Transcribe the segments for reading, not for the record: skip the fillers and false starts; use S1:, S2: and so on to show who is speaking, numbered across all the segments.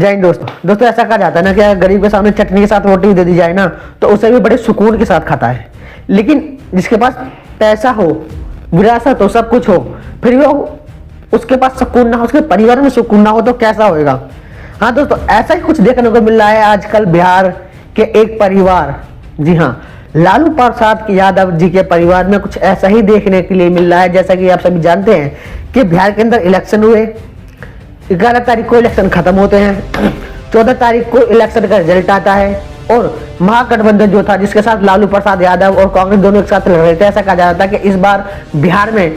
S1: जय हिंद दोस्तों ऐसा कहा जाता है ना कि अगर गरीब के सामने चटनी के साथ रोटी दे दी जाए ना तो उसे भी बड़े सुकून के साथ खाता है। लेकिन जिसके पास पैसा हो, विरासत हो, सब कुछ हो, फिर भी उसके पास सुकून ना हो, उसके परिवार में सुकून ना हो तो कैसा होएगा। हाँ दोस्तों, ऐसा ही कुछ देखने को मिल रहा है आजकल बिहार के एक परिवार, जी हाँ, लालू प्रसाद यादव जी के परिवार में कुछ ऐसा ही देखने के लिए मिल रहा है। जैसा कि आप सभी जानते हैं कि बिहार के अंदर इलेक्शन हुए, 11 तारीख को इलेक्शन खत्म होते हैं, 14 तारीख को इलेक्शन का रिजल्ट आता है और महागठबंधन जो था जिसके साथ लालू प्रसाद यादव और कांग्रेस दोनों एक साथ लड़ रहे थे, ऐसा कहा जा रहा था कि इस बार बिहार में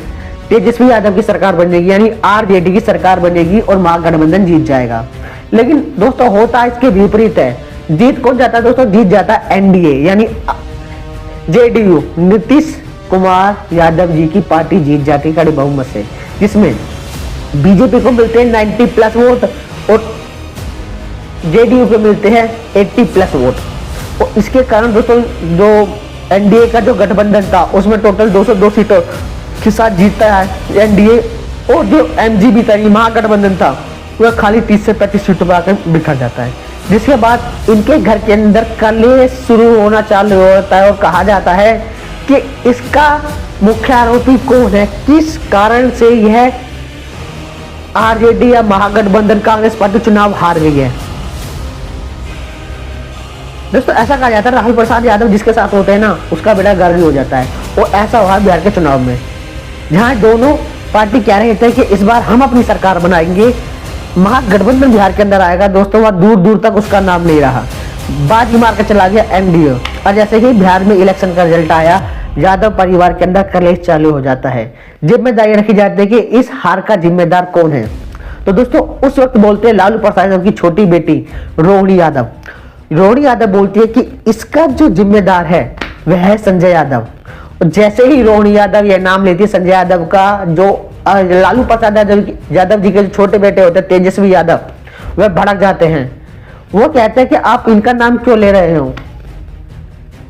S1: तेजस्वी यादव की सरकार बनेगी, यानी आरजेडी की सरकार बनेगी और महागठबंधन जीत जाएगा। लेकिन दोस्तों होता इसके विपरीत है। जीत कौन जाता है दोस्तों? जीत जाता है एनडीए यानी जेडीयू, नीतीश कुमार यादव जी की पार्टी जीत जाती है कड़े बहुमत से, जिसमें बीजेपी को मिलते हैं 90+ वोट और जेडीयू को मिलते हैं 80+ वोट। और इसके कारण दोस्तों जो एनडीए का जो गठबंधन था उसमें टोटल 202 सीटों के साथ जीतता है एनडीए, और जो एमजीबी था, महागठबंधन था, वह खाली 30 से 35 सीटों पर आकर बिखर जाता है। जिसके बाद इनके घर के अंदर कलेश शुरू होना चालू होता है और कहा जाता है कि इसका मुख्य आरोपी कौन है, किस कारण से यह आरजेडी या महागठबंधन कांग्रेस पार्टी चुनाव हार गई है। दोस्तों ऐसा कहा जाता है राहुल प्रसाद यादव जिसके साथ होते हैं ना उसका बेटा गर्वी हो जाता है, और ऐसा हुआ बिहार के चुनाव में, जहां दोनों पार्टी कह रहे थे कि इस बार हम अपनी सरकार बनाएंगे, महागठबंधन बिहार के अंदर आएगा। दोस्तों वह दूर दूर तक उसका नाम नहीं रहा, बाजी मार के चला गया एनडीए। और जैसे ही बिहार में इलेक्शन का रिजल्ट आया, यादव परिवार के अंदर कलेश चालू हो जाता है। जिम्मेदारी रखी जाती है कि इस हार का जिम्मेदार कौन है। तो दोस्तों उस वक्त बोलते हैं लालू प्रसाद यादव की छोटी बेटी रोहिणी यादव बोलती है कि इसका जो जिम्मेदार है वह है संजय यादव। जैसे ही रोहिणी यादव यह नाम लेती है संजय यादव का, जो लालू प्रसाद यादव जी के जो छोटे बेटे होते हैं तेजस्वी यादव, वह भड़क जाते हैं। वो कहते हैं कि आप इनका नाम क्यों ले रहे हो।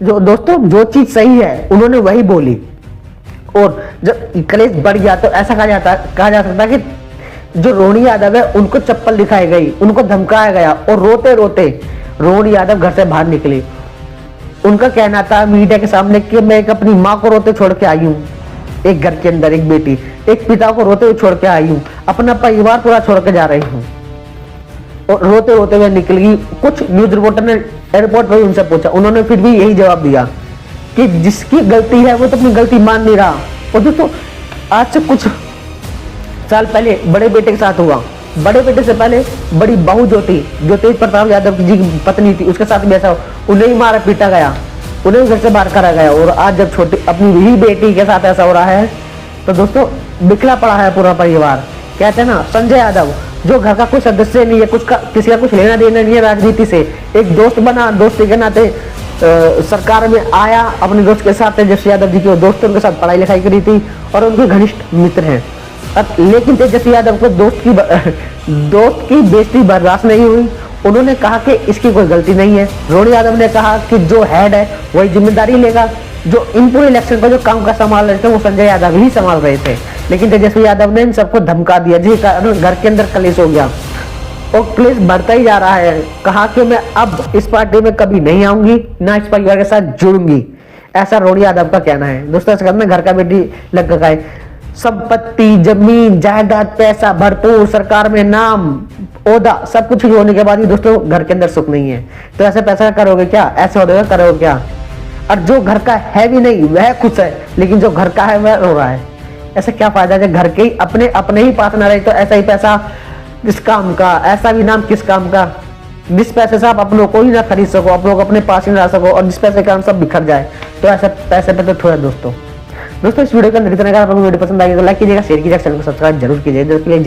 S1: जो दोस्तों जो चीज सही है उन्होंने वही बोली, और जब कलेश बढ़ गया तो ऐसा कहा जा सकता है कि जो रोहिणी यादव है उनको चप्पल दिखाई गई, उनको धमकाया गया और रोते रोते रोहिणी यादव घर से बाहर निकली। उनका कहना था मीडिया के सामने कि मैं एक अपनी माँ को रोते छोड़ के आई हूँ, एक घर के अंदर एक बेटी, एक पिता को रोते हुए छोड़ के आई हूँ, अपना परिवार पूरा छोड़ के जा रही हूँ, और रोते रोते हुए निकल गई। कुछ न्यूज रिपोर्टर ने एयरपोर्ट पर उनसे पूछा, उन्होंने फिर भी यही जवाब दिया कि जिसकी गलती है वो तो अपनी गलती मान नहीं रहा। और दोस्तों आज से कुछ साल पहले बड़े बेटे के साथ हुआ, बड़े बेटे से पहले बड़ी बहू जो थी, जो तेज प्रताप यादव जी की पत्नी थी, उसके साथ भी ऐसा, उन्हें ही मारा पीटा गया, उन्हें घर से बाहर करा गया। और आज जब छोटी अपनी ही बेटी के साथ ऐसा हो रहा है तो दोस्तों बिखरा पड़ा है पूरा परिवार। कहते हैं ना संजय यादव जो घर का कोई सदस्य नहीं है, किसी का कुछ लेना देना नहीं है राजनीति से, एक दोस्त बना, दोस्ती के नाते सरकार में आया अपने दोस्त के साथ, तेजस्वी यादव जी के दोस्त उनके साथ पढ़ाई लिखाई करी थी और उनके घनिष्ठ मित्र हैं। लेकिन तेजस्वी यादव को दोस्त की बेइज्जती बर्दाश्त नहीं हुई। उन्होंने कहा कि इसकी कोई गलती नहीं है। रोहिणी यादव ने कहा कि जो हेड है वही जिम्मेदारी लेगा, जो इन पूरे इलेक्शन का जो काम का संभाल रहे थे वो संजय यादव ही संभाल रहे थे। लेकिन तेजस्वी यादव ने इन सबको धमका दिया, जिस कारण घर के अंदर कलेश हो गया और कलेश बढ़ता ही जा रहा है। कहा कि मैं अब इस पार्टी में कभी नहीं आऊंगी, ना इस परिवार के साथ जुड़ूंगी, ऐसा रोहिणी यादव का कहना है। दोस्तों इस घर में घर का बेटी लग गया है, संपत्ति, जमीन, जायदाद, पैसा भरपूर, सरकार में नाम, ओहदा, सब कुछ होने के बाद भी दोस्तों घर के अंदर सुख नहीं है। तो ऐसे पैसा करोगे क्या, ऐसे हो जाएगा करोगे क्या। और जो घर का है भी नहीं वह खुश है, लेकिन जो घर का है वह रो रहा है। ऐसे क्या फायदा जब घर के ही अपने ही पास ना रहे। तो ऐसा ही पैसा किस काम का, ऐसा भी नाम किस काम का, जिस पैसे से आप अपनों को ही ना खरीद सको, आप लोग अपने पास ही ना रह सको, और जिस पैसे का सब बिखर जाए। तो ऐसे पैसे पे तो थोड़ा दोस्तों इस वीडियो का अंदर इतना, अगर आपको वीडियो पसंद आएगी तो लाइक कीजिएगा, शेयर कीजिएगा, चैनल को सब्सक्राइब जरूर कीजिएगा। जय